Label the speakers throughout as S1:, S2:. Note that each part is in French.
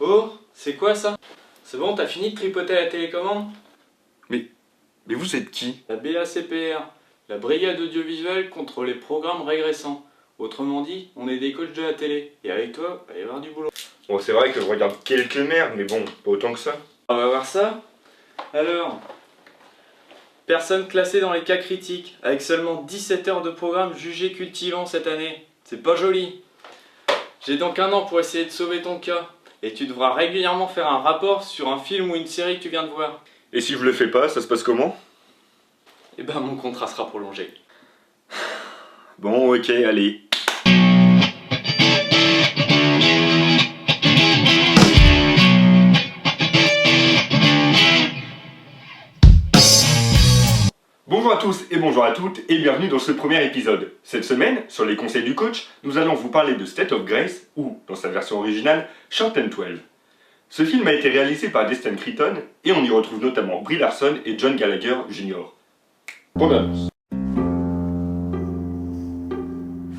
S1: Oh, c'est quoi ça? C'est bon, t'as fini de tripoter la télécommande?
S2: Mais vous êtes qui?
S1: La BACPR, la Brigade audiovisuelle contre les programmes régressants. Autrement dit, on est des coachs de la télé. Et avec toi, il va y avoir du boulot.
S2: Bon, c'est vrai que je regarde quelques merdes, mais bon, pas autant que ça.
S1: On va voir ça. Alors, personne classée dans les cas critiques, avec seulement 17 heures de programme jugé cultivant cette année. C'est pas joli. J'ai donc un an pour essayer de sauver ton cas. Et tu devras régulièrement faire un rapport sur un film ou une série que tu viens de voir.
S2: Et si je le fais pas, ça se passe comment?
S1: Eh ben mon contrat sera prolongé.
S2: Bon, ok, allez. Bonjour à tous et bonjour à toutes et bienvenue dans ce premier épisode. Cette semaine, sur les conseils du coach, nous allons vous parler de State of Grace ou, dans sa version originale, Short and 12. Ce film a été réalisé par Destin Cretton et on y retrouve notamment Brie Larson et John Gallagher Jr. Bonne annonce.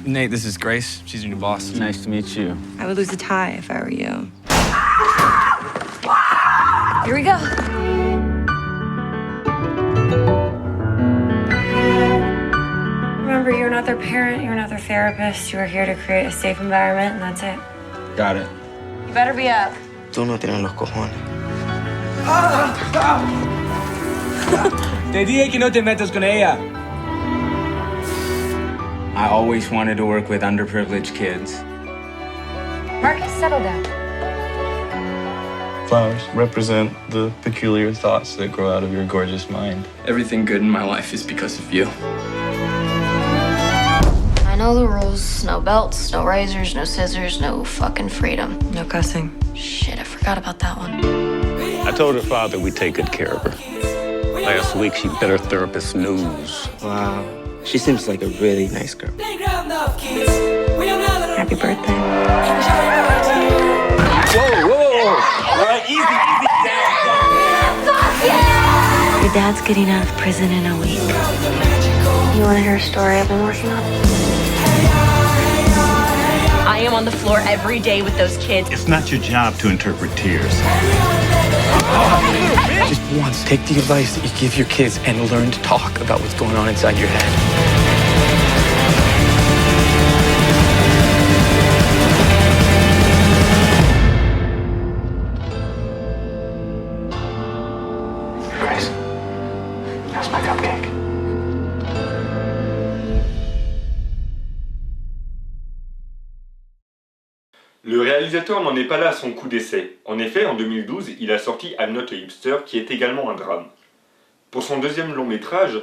S3: Nate, this is Grace. She's your new boss.
S4: Nice to meet you.
S5: I would lose a tie if I were you. Here we go. Remember, you're not their parent, you're not their therapist. You are here to create a safe environment, and that's it.
S3: Got it.
S5: You better be up.
S6: Tú no tienes los cojones.
S3: Te dije que no te metas con ella. I always wanted to work with underprivileged kids.
S5: Marcus, settle down.
S7: Flowers represent the peculiar thoughts that grow out of your gorgeous mind.
S1: Everything good in my life is because of you.
S8: I know the rules. No belts, no razors, no scissors, no fucking freedom.
S5: No cussing.
S8: Shit, I forgot about that one.
S9: I told her father we'd take good care of her. Last week, she bit her therapist's nose.
S6: Wow. She seems like a really nice girl.
S5: Happy birthday.
S2: Whoa! Alright, easy, down.
S5: Your dad's getting out of prison in a week. You want to hear a story I've been working on?
S8: I am on the floor every day with those kids.
S9: It's not your job to interpret tears.
S3: Just once, take the advice that you give your kids and learn to talk about what's going on inside your head. Grace, how's my cupcake?
S2: Le réalisateur n'en est pas là à son coup d'essai. En effet, en 2012, il a sorti I'm Not a Hipster, qui est également un drame. Pour son deuxième long métrage,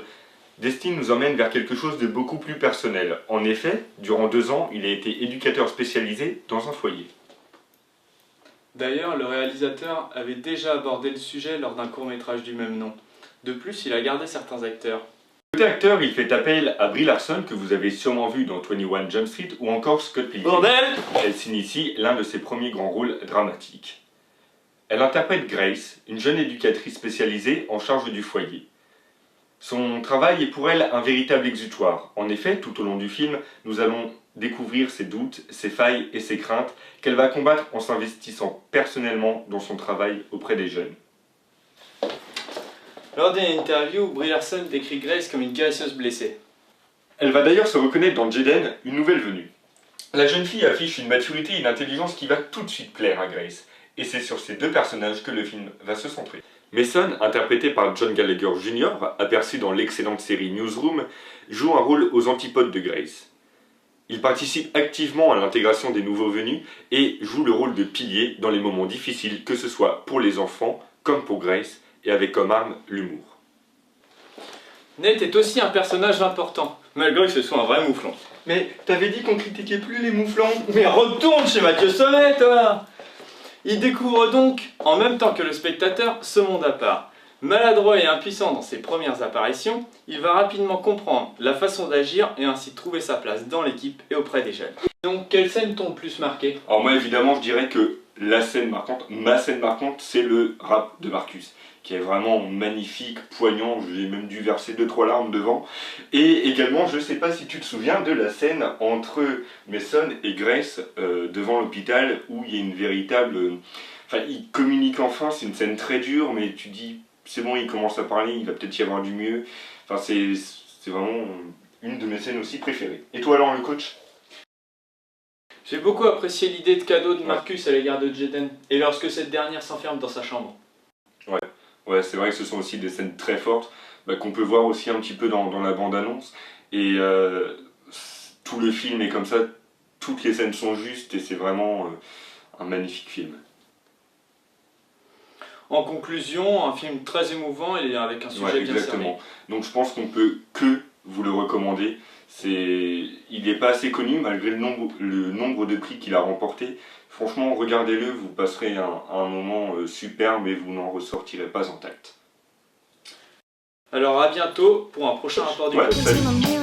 S2: Destin nous emmène vers quelque chose de beaucoup plus personnel. En effet, durant 2 ans, il a été éducateur spécialisé dans un foyer.
S1: D'ailleurs, le réalisateur avait déjà abordé le sujet lors d'un court-métrage du même nom. De plus, il a gardé certains acteurs.
S2: Côté acteur, il fait appel à Brie Larson, que vous avez sûrement vu dans 21 Jump Street, ou encore Scott Pilgrim.
S1: Bordel!
S2: Elle signe ici l'un de ses premiers grands rôles dramatiques. Elle interprète Grace, une jeune éducatrice spécialisée en charge du foyer. Son travail est pour elle un véritable exutoire. En effet, tout au long du film, nous allons découvrir ses doutes, ses failles et ses craintes qu'elle va combattre en s'investissant personnellement dans son travail auprès des jeunes.
S1: Lors d'une interview, Brie Larson décrit Grace comme une guérisseuse blessée.
S2: Elle va d'ailleurs se reconnaître dans Jaden, une nouvelle venue. La jeune fille affiche une maturité et une intelligence qui va tout de suite plaire à Grace. Et c'est sur ces deux personnages que le film va se centrer. Mason, interprété par John Gallagher Jr., aperçu dans l'excellente série Newsroom, joue un rôle aux antipodes de Grace. Il participe activement à l'intégration des nouveaux venus et joue le rôle de pilier dans les moments difficiles, que ce soit pour les enfants comme pour Grace, et avec comme arme l'humour.
S1: Nate est aussi un personnage important, malgré que ce soit un vrai mouflon.
S2: Mais t'avais dit qu'on critiquait plus les mouflons.
S1: Mais retourne chez Mathieu Sommet, toi! Il découvre donc, en même temps que le spectateur, ce monde à part. Maladroit et impuissant dans ses premières apparitions, il va rapidement comprendre la façon d'agir et ainsi trouver sa place dans l'équipe et auprès des jeunes. Donc, quelle scène t'ont le plus marqué?
S2: Alors moi évidemment je dirais que la scène marquante, ma scène marquante, c'est le rap de Marcus, qui est vraiment magnifique, poignant, j'ai même dû verser 2-3 larmes devant. Et également, je sais pas si tu te souviens de la scène entre Mason et Grace devant l'hôpital, où il y a une véritable Enfin, il communique enfin, c'est une scène très dure, mais tu dis, c'est bon, il commence à parler, il va peut-être y avoir du mieux. Enfin, c'est vraiment une de mes scènes aussi préférées. Et toi alors, le coach?
S1: J'ai beaucoup apprécié l'idée de cadeau de Marcus à l'égard de Jaden, et lorsque cette dernière s'enferme dans sa chambre.
S2: Ouais, c'est vrai que ce sont aussi des scènes très fortes, qu'on peut voir aussi un petit peu dans la bande-annonce. Et tout le film est comme ça, toutes les scènes sont justes, et c'est vraiment un magnifique film.
S1: En conclusion, un film très émouvant et avec un sujet bien cerné.
S2: Donc je pense qu'on peut que vous le recommander. Il n'est pas assez connu malgré le nombre de prix qu'il a remporté. Franchement, regardez-le, vous passerez un moment superbe et vous n'en ressortirez pas intact.
S1: Alors à bientôt pour un prochain rapport du coach.
S2: Salut.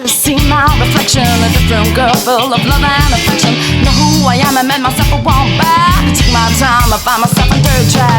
S4: See my reflection, a different girl full of love and affection. Know who I am, I made myself a one back. Take my time, I find myself on third track.